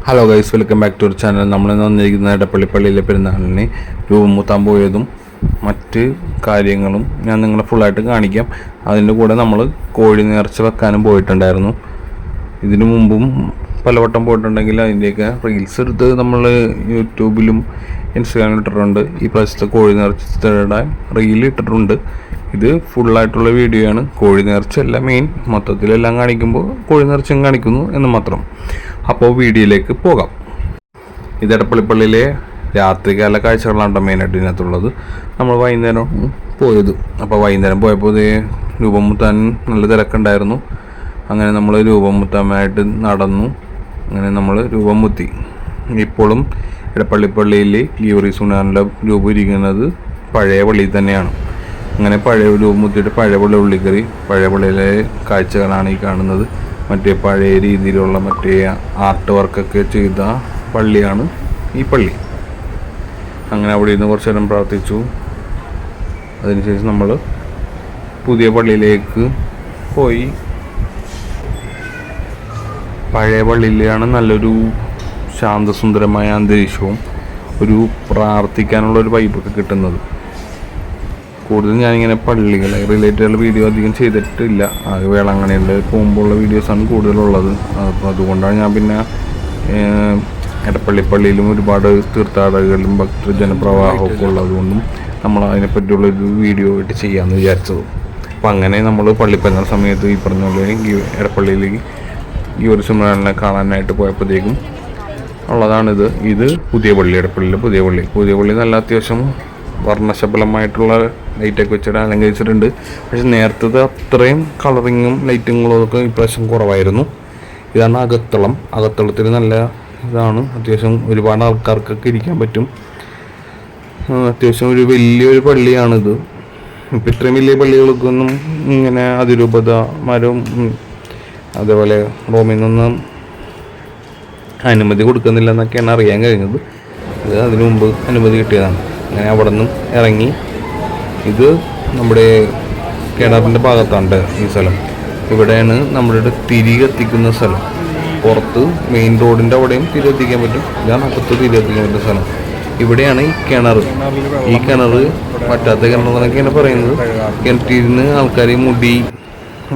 Hello guys, welcome back to our channel. നമ്മളിന്ന് വന്നിരിക്കുന്ന എടപ്പള്ളിപ്പള്ളിയിലെ പെരുന്നാളിന് രൂപം പോയതും മറ്റ് കാര്യങ്ങളും ഞാൻ നിങ്ങളെ ഫുള്ളായിട്ട് കാണിക്കാം. അതിൻ്റെ കൂടെ നമ്മൾ കോഴി നേർച്ച വെക്കാനും പോയിട്ടുണ്ടായിരുന്നു. ഇതിനു മുമ്പും പലവട്ടം പോയിട്ടുണ്ടെങ്കിൽ അതിൻ്റെയൊക്കെ റീൽസ് എടുത്ത് നമ്മൾ യൂട്യൂബിലും ഇൻസ്റ്റാഗ്രാമിലും ഇട്ടിട്ടുണ്ട്. ഈ പ്രാവശ്യത്തെ കോഴി നേർച്ചയുടെ റീൽ ഇട്ടിട്ടുണ്ട്. ഇത് ഫുള്ളായിട്ടുള്ള വീഡിയോ ആണ്. കോഴി നേർച്ച അല്ല മെയിൻ, മൊത്തത്തിലെല്ലാം കാണിക്കുമ്പോൾ കോഴി നേർച്ചയും കാണിക്കുന്നു എന്ന് മാത്രം. അപ്പോൾ വീഡിയോയിലേക്ക് പോകാം. ഇത് എടപ്പള്ളിപ്പള്ളിയിലെ രാത്രികാല കാഴ്ചകളാണ് മെയിനായിട്ട് ഇതിനകത്തുള്ളത്. നമ്മൾ വൈകുന്നേരം പോയത്. അപ്പോൾ വൈകുന്നേരം പോയപ്പോൾ രൂപം മുത്താൻ നല്ല തിരക്കുണ്ടായിരുന്നു. അങ്ങനെ നമ്മൾ രൂപം മുത്താനായിട്ട് നടന്നു. അങ്ങനെ നമ്മൾ രൂപം മുത്തി. ഇപ്പോഴും എടപ്പള്ളിപ്പള്ളിയിൽ ഗീവറീസ് ഉണ്ണാനുള്ള രൂപം ഇരിക്കുന്നത് പഴയ പള്ളിയിൽ തന്നെയാണ്. അങ്ങനെ പഴയ രൂപം മുത്തിയിട്ട് പഴയ പള്ളി ഉള്ളിക്കറി പഴയ പള്ളിയിലെ കാഴ്ചകളാണ് ഈ കാണുന്നത്. മറ്റേ പഴയ രീതിയിലുള്ള മറ്റേ ആർട്ട് വർക്കൊക്കെ ചെയ്ത പള്ളിയാണ് ഈ പള്ളി. അങ്ങനെ അവിടെ നിന്ന് കുറച്ച് നേരം പ്രാർത്ഥിച്ചു. അതിനുശേഷം നമ്മൾ പുതിയ പള്ളിയിലേക്ക് പോയി. പഴയ പള്ളിയിലാണ് നല്ലൊരു ശാന്തസുന്ദരമായ അന്തരീക്ഷവും ഒരു പ്രാർത്ഥിക്കാനുള്ളൊരു വൈബൊക്കെ കിട്ടുന്നത്. കൂടുതൽ ഞാനിങ്ങനെ പള്ളികളെ റിലേറ്റഡുള്ള വീഡിയോ അധികം ചെയ്തിട്ടില്ല. ആകെ വേളാങ്കണ്ണിയിൽ പോകുമ്പോഴുള്ള വീഡിയോസാണ് കൂടുതലുള്ളത്. അപ്പോൾ അതുകൊണ്ടാണ് ഞാൻ പിന്നെ എടപ്പള്ളിപ്പള്ളിയിലും ഒരുപാട് തീർത്ഥാടകരും ഭക്തജനപ്രവാഹമൊക്കെ ഉള്ളതുകൊണ്ടും നമ്മൾ അതിനെപ്പറ്റിയുള്ളൊരു വീഡിയോ ആയിട്ട് ചെയ്യാമെന്ന് വിചാരിച്ചത്. അപ്പോൾ അങ്ങനെ നമ്മൾ പള്ളിപ്പെരുന്നാൾ സമയത്ത് ഈ പറഞ്ഞ പോലെ എടപ്പള്ളിയിലേക്ക് ഈ ഒരു സിംഹനെ കാണാനായിട്ട് പോയപ്പോഴത്തേക്കും ഉള്ളതാണിത്. ഇത് പുതിയ പള്ളി, എടപ്പള്ളിയിലെ പുതിയ പള്ളി നല്ല അത്യാവശ്യം വർണ്ണശബലമായിട്ടുള്ള ലൈറ്റൊക്കെ വെച്ചിട്ട് അലങ്കരിച്ചിട്ടുണ്ട്. പക്ഷെ നേരത്തെ അത്രയും കളറിങ്ങും ലൈറ്റിങ്ങുകളും ഒക്കെ ഇപ്രാവശ്യം കുറവായിരുന്നു. ഇതാണ് അകത്തളത്തിൽ നല്ല ഇതാണ്. അത്യാവശ്യം ഒരുപാട് ആൾക്കാർക്കൊക്കെ ഇരിക്കാൻ പറ്റും. അത്യാവശ്യം ഒരു വലിയൊരു പള്ളിയാണിത്. ഇപ്പം ഇത്രയും വലിയ പള്ളികൾക്കൊന്നും ഇങ്ങനെ അതിരൂപതമാരും അതേപോലെ റോമിൽ നിന്നും അനുമതി കൊടുക്കുന്നില്ല എന്നൊക്കെയാണ് അറിയാൻ കഴിഞ്ഞത്. അത് അതിനു മുമ്പ് അനുമതി കിട്ടിയതാണ്. അങ്ങനെ അവിടെ നിന്നും ഇറങ്ങി. ഇത് നമ്മുടെ കിണറിൻ്റെ ഭാഗത്താണ് ഈ സ്ഥലം. ഇവിടെയാണ് നമ്മുടെ തിരി കത്തിക്കുന്ന സ്ഥലം. പുറത്ത് മെയിൻ റോഡിൻ്റെ അവിടെയും തിരി കത്തിക്കാൻ പറ്റും. ഇതാണ് അകത്ത് തിരി കത്തിക്കാൻ പറ്റുന്ന സ്ഥലം. ഇവിടെയാണ് ഈ കിണർ. ഈ കിണർ പറ്റാത്ത കിണറെന്നൊക്കെയാണ് പറയുന്നത്. കിണറ്റിരുന്ന് ആൾക്കാർ മുടി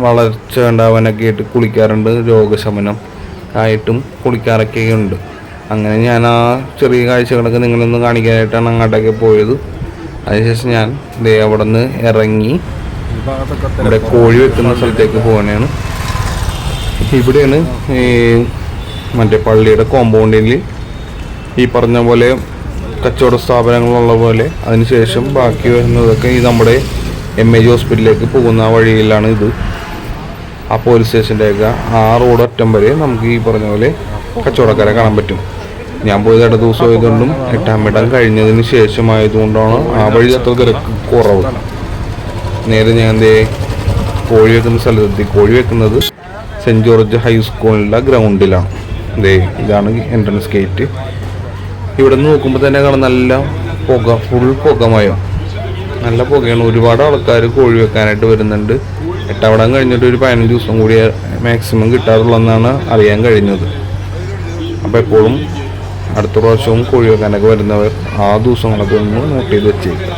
വളർച്ച ഉണ്ടാവാനൊക്കെ ആയിട്ട് കുളിക്കാറുണ്ട്. രോഗശമനം ആയിട്ടും കുളിക്കാറൊക്കെ ഉണ്ട്. അങ്ങനെ ഞാൻ ആ ചെറിയ കാഴ്ചകളൊക്കെ നിങ്ങളൊന്ന് കാണിക്കാനായിട്ടാണ് അങ്ങോട്ടൊക്കെ പോയത്. അതിനുശേഷം ഞാൻ അവിടെ നിന്ന് ഇറങ്ങി ഇവിടെ കോഴി വെക്കുന്ന സ്ഥലത്തേക്ക് പോകാനാണ്. ഇവിടെയാണ് മറ്റേ പള്ളിയുടെ കോമ്പൗണ്ടിൽ ഈ പറഞ്ഞ പോലെ കച്ചവട സ്ഥാപനങ്ങളുള്ള പോലെ. അതിനുശേഷം ബാക്കി വരുന്നതൊക്കെ ഈ നമ്മുടെ MAG ഹോസ്പിറ്റലിലേക്ക് പോകുന്ന വഴിയിലാണ് ഇത്. ആ പോലീസ് സ്റ്റേഷൻ്റെയൊക്കെ ആ റോഡ് അറ്റം വരെ നമുക്ക് ഈ പറഞ്ഞ പോലെ കച്ചവടക്കാരെ കാണാൻ പറ്റും. ഞാൻ പോയത് ഇട ദിവസം ആയതുകൊണ്ടും 8-ാം ഇടം കഴിഞ്ഞതിന് ശേഷമായതുകൊണ്ടാണ് ആ വഴി അത്ര തിരക്ക് കുറവ്. നേരെ ഞാൻ കോഴി വെക്കുന്ന സ്ഥലത്തെത്തി. കോഴി വെക്കുന്നത് സെൻറ്റ് ജോർജ് ഹൈസ്കൂളിൻ്റെ ഗ്രൗണ്ടിലാണ്. ഇതാണ് എൻട്രൻസ് ഗേറ്റ്. ഇവിടെ നിന്ന് നോക്കുമ്പോൾ തന്നെ കാണാൻ നല്ല പുക, ഫുൾ പുകമയം, നല്ല പുകയാണ്. ഒരുപാട് ആൾക്കാർ കോഴി വെക്കാനായിട്ട് വരുന്നുണ്ട്. 8-ാം ഇടം കഴിഞ്ഞിട്ട് ഒരു 15 ദിവസം കൂടി മാക്സിമം കിട്ടാറുള്ളതെന്നാണ് അറിയാൻ കഴിഞ്ഞത്. അപ്പോൾ എപ്പോഴും അടുത്ത പ്രാവശ്യവും കോഴി വെക്കാനൊക്കെ വരുന്നവർ ആ ദിവസങ്ങളൊക്കെ ഒന്ന് നോട്ട് ചെയ്ത് വെച്ചേക്കുക.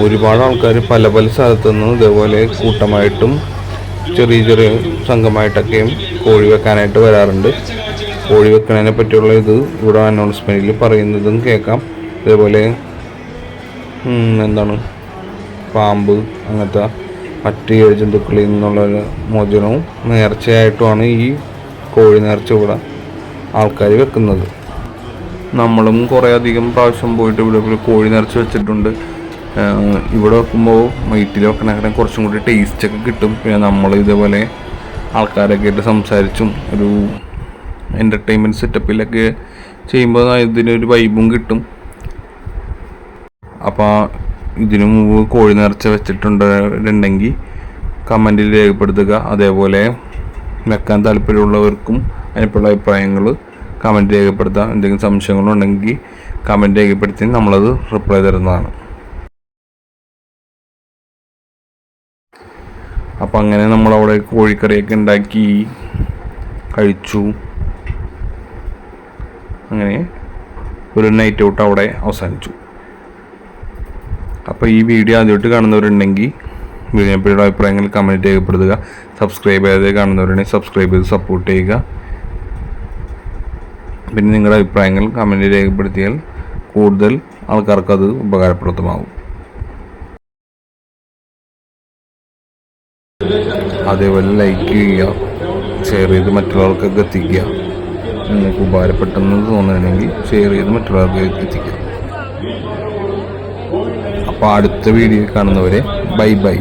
ഒരുപാട് ആൾക്കാർ പല സ്ഥലത്തു നിന്നും ഇതേപോലെ കൂട്ടമായിട്ടും ചെറിയ സംഘമായിട്ടൊക്കെയും കോഴി വെക്കാനായിട്ട് വരാറുണ്ട്. കോഴി വെക്കുന്നതിനെ പറ്റിയുള്ള ഇത് ഇവിടെ അനൗൺസ്മെൻറ്റിൽ പറയുന്നതും കേൾക്കാം. ഇതേപോലെ പാമ്പ് അങ്ങനത്തെ മറ്റ് ജന്തുക്കളിൽ നിന്നുള്ള മോചനവും നേർച്ചയായിട്ടുമാണ് ഈ കോഴി നേർച്ച ഇവിടെ ആൾക്കാർ വെക്കുന്നത്. നമ്മളും കുറേ അധികം പ്രാവശ്യം പോയിട്ട് ഇവിടെ കോഴി നേർച്ച വെച്ചിട്ടുണ്ട്. ഇവിടെ വെക്കുമ്പോൾ വീട്ടിൽ വെക്കണേക്കാളും കുറച്ചും കൂടി ടേസ്റ്റൊക്കെ കിട്ടും. പിന്നെ നമ്മൾ ഇതേപോലെ ആൾക്കാരൊക്കെ ആയിട്ട് സംസാരിച്ചും ഒരു എൻ്റർടൈൻമെൻറ്റ് സെറ്റപ്പിലൊക്കെ ചെയ്യുമ്പോൾ ഇതിനൊരു വൈബും കിട്ടും. അപ്പോൾ ഇതിനു മുമ്പ് കോഴി നേർച്ച വെച്ചിട്ടുണ്ടെങ്കിൽ കമൻറ്റിൽ രേഖപ്പെടുത്തുക. അതേപോലെ വെക്കാൻ താല്പര്യമുള്ളവർക്കും അതിനുള്ള അഭിപ്രായങ്ങൾ കമൻറ്റ് രേഖപ്പെടുത്താം. എന്തെങ്കിലും സംശയങ്ങളുണ്ടെങ്കിൽ കമൻറ്റ് രേഖപ്പെടുത്തി നമ്മളത് റിപ്ലൈ തരുന്നതാണ്. അപ്പോൾ അങ്ങനെ നമ്മളവിടെ കോഴിക്കറിയൊക്കെ ഉണ്ടാക്കി കഴിച്ചു. അങ്ങനെ ഒരു നൈറ്റ് ഔട്ട് അവിടെ അവസാനിച്ചു. അപ്പോൾ ഈ വീഡിയോ ആദ്യമായിട്ട് കാണുന്നവരുണ്ടെങ്കിൽ വീഡിയോയുടെ അഭിപ്രായങ്ങൾ കമൻറ്റ് രേഖപ്പെടുത്തുക. സബ്സ്ക്രൈബ് ചെയ്ത് കാണുന്നവരുണ്ടെങ്കിൽ സബ്സ്ക്രൈബ് ചെയ്ത് സപ്പോർട്ട് ചെയ്യുക. പിന്നെ നിങ്ങളുടെ അഭിപ്രായങ്ങൾ കമൻറ്റ് രേഖപ്പെടുത്തിയാൽ കൂടുതൽ ആൾക്കാർക്ക് അത് ഉപകാരപ്രദമാകും. അതേപോലെ ലൈക്ക് ചെയ്യുക, ഷെയർ ചെയ്ത് മറ്റുള്ളവർക്കൊക്കെ എത്തിക്കുക. നിങ്ങൾക്ക് ഉപകാരപ്പെട്ടെന്ന് തോന്നുകയാണെങ്കിൽ ഷെയർ ചെയ്ത് മറ്റുള്ളവർക്ക് എത്തിക്കുക. അപ്പോൾ അടുത്ത വീഡിയോ കാണുന്നവരെ ബൈ ബൈ.